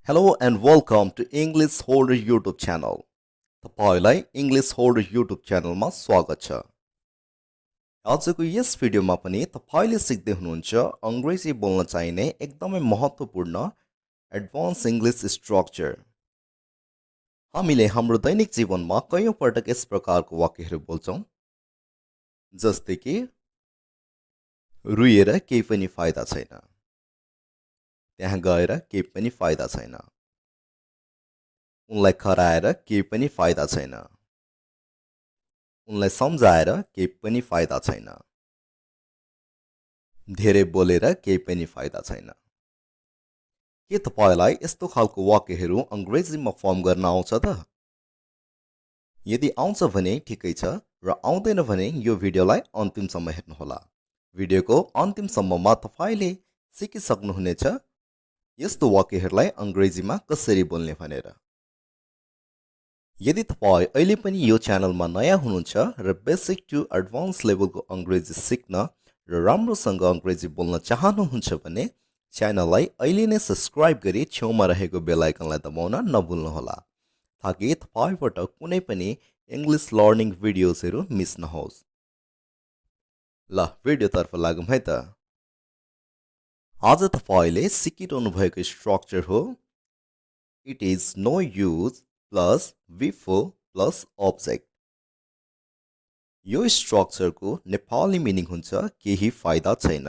Hello and welcome to English Holder YouTube channel. तपाईलाई English Holder YouTube च्यानलमा स्वागत छ। आजको यस भिडियोमा पनि तपाईले सिक्दै हुनुहुन्छ अंग्रेजी बोल्न चाहिने एकदमै महत्त्वपूर्ण एडभान्स इंग्लिश स्ट्रक्चर। हामीले हाम्रो दैनिक जीवनमा कयौं पटक यस प्रकारको वाक्यहरू बोल्छौं, जस्तै कि रुएर केही पनि फाइदा छैन, त्यहाँ गएर केही पनि फाइदा छैन, उनलाई खराएर केही पनि फाइदा छैन, उनलाई सम्झाएर केही पनि फाइदा छैन, धेरै बोलेर केही पनि फाइदा छैन। के तपाईलाई यस्तो खालको वाक्यहरू अंग्रेजीमा फर्म गर्न आउँछ त? यदि आउँछ भने ठिकै छ र आउँदैन भने यो भिडियोलाई अन्तिमसम्म हेर्नुहोला। भिडियोको अन्तिमसम्ममा तपाईले सिकिसक्नुहुनेछ यस्तो वाक्यहरूलाई अंग्रेजीमा कसरी बोल्ने भनेर। यदि तपाई अहिले पनि यो च्यानलमा नयाँ हुनुहुन्छ र बेसिक टु एडभान्स लेभलको अंग्रेजी सिक्न र राम्रोसँग अंग्रेजी बोल्न चाहनुहुन्छ भने च्यानललाई अहिले नै सब्स्क्राइब गरी छेउमा रहेको बेल आइकनलाई दबाउन नभुल्नुहोला, ताकि तपाईबाट कुनै पनि इंग्लिश लर्निङ भिडियोजहरू मिस नहोस्। ल भिडियोतर्फ लागौं है त। आज तपाईले सिकिरहनु भएको स्ट्रक्चर हो it is no use plus before plus object. यो स्ट्रक्चरको नेपाली मिनिङ हुन्छ केही फाइदा छैन।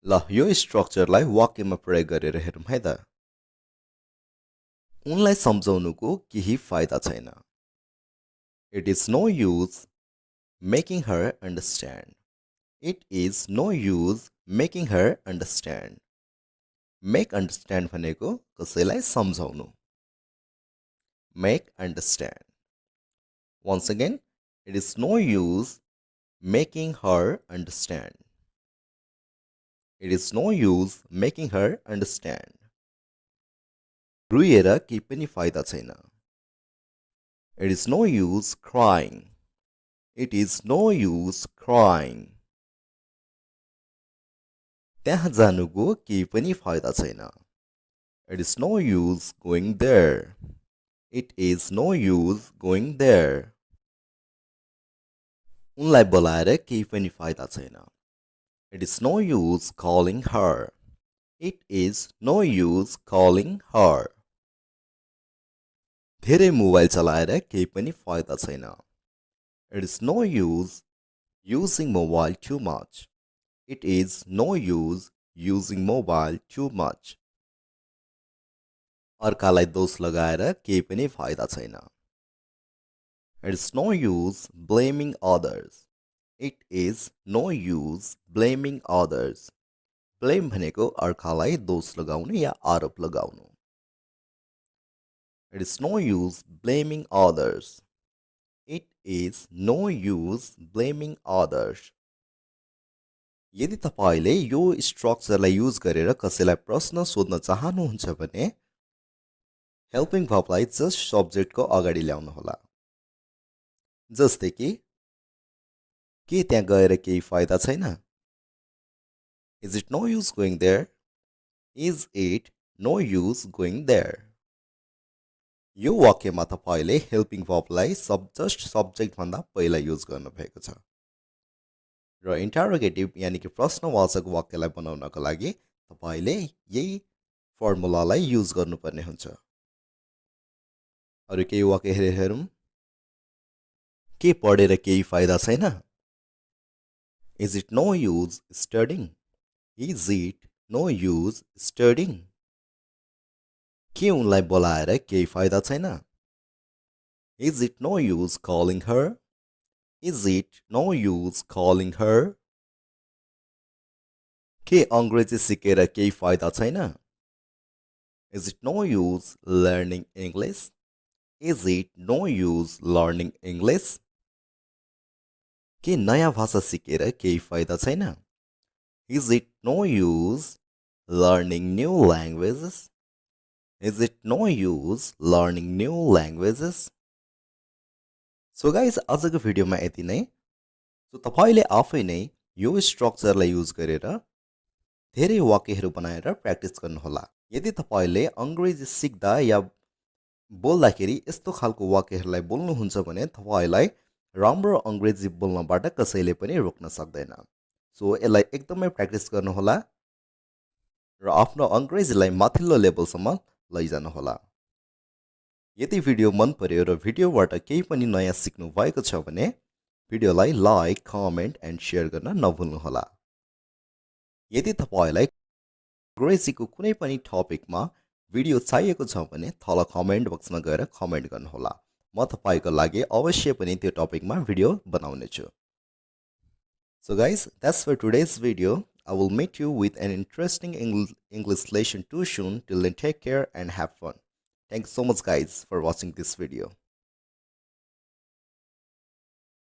ल यो स्ट्रक्चरलाई वाक्यमा प्रयोग गरेर हेरौं है त। उनलाई सम्झाउनुको केही फाइदा छैन। It is no use making her understand. It is no use making her understand. Make understand भनेको कसैलाई सम्झाउनु। Make understand. Once again, it is no use making her understand. It is no use making her understand. रुएर केही पनि फाइदा छैन। It is no use crying. It is no use crying. त्यहाँ जानुको केही पनि फाइदा छैन। It is no use going there. It is no use going there. उनलाई बोलाएर केही पनि फाइदा छैन। It is no use calling her. It is no use calling her. धेरै मोबाइल चलाएर केही पनि फाइदा छैन। It is no use using mobile too much. It is no use using mobile too much. अर्कालाई दोष लगाएर केही पनि फाइदा छैन। It is no use blaming others. It is no use blaming others. Blame भनेको अर्कालाई दोष लगाउनु या आरोप लगाउनु। It is no use blaming others. It is no use blaming others. यदि तपाईले यो स्ट्रक्चरलाई युज गरेर कसैलाई प्रश्न सोध्न चाहनुहुन्छ भने हेल्पिङ भर्बलाई जस्ट सब्जेक्टको अगाडि ल्याउनु होला। जस्तै कि के त्यहाँ गएर केही फाइदा छैन? Is it no use going there? Is it no use going there? यो वाक्यमा तपाईले हेल्पिङ भर्बलाई जस्ट सब्जेक्ट भन्दा पहिला युज गर्नु भएको छ र इन्टरोगेटिभ यानी कि प्रश्नवाचक वाक्यलाई बनाउनको लागि तपाईले यही फर्मुलालाई युज गर्नुपर्ने हुन्छ। अरु केही वाक्य हेरौं। के पढेर केही फाइदा छैन? Is it no use studying? Is it no use studying? के उनलाई बोलाएर केही फाइदा छैन? Is it no use calling her? Is it no use calling her? के अंग्रेजी सिकेर केही फाइदा छैन? Is it no use learning English? Is it no use learning English? के नयाँ भाषा सिकेर केही फाइदा छैन? Is it no use learning new languages? Is it no use learning new languages? So guys, आजको भिडियोमा यति नै। सो तपाईले आफै नै यो स्ट्रक्चरलाई युज गरेर धेरै वाक्यहरू बनाएर प्र्याक्टिस गर्नुहोला। यदि तपाईँले अङ्ग्रेजी सिक्दा या बोल्दाखेरि यस्तो खालको वाक्यहरूलाई बोल्नुहुन्छ भने तपाईँलाई राम्रो अङ्ग्रेजी बोल्नबाट कसैले पनि रोक्न सक्दैन। सो यसलाई एकदमै प्र्याक्टिस गर्नुहोला र आफ्नो अङ्ग्रेजीलाई माथिल्लो लेभलसम्म लैजानुहोला। यदि भिडियो मन पर्यो र भिडियोबाट केही पनि नयाँ सिक्नु भएको छ भने भिडियोलाई लाइक, कमेन्ट एन्ड सेयर गर्न नभुल्नुहोला। यदि तपाईँलाई अङ्ग्रेजीको कुनै पनि टपिकमा भिडियो चाहिएको छ भने तल कमेन्ट बक्समा गएर कमेन्ट गर्नुहोला। म तपाईँको लागि अवश्य पनि त्यो टपिकमा video बनाउनेछु। So guys, that's for today's video. I will meet you with an interesting English lesson too soon. Till then, take care and have fun. Thanks so much guys for watching this video.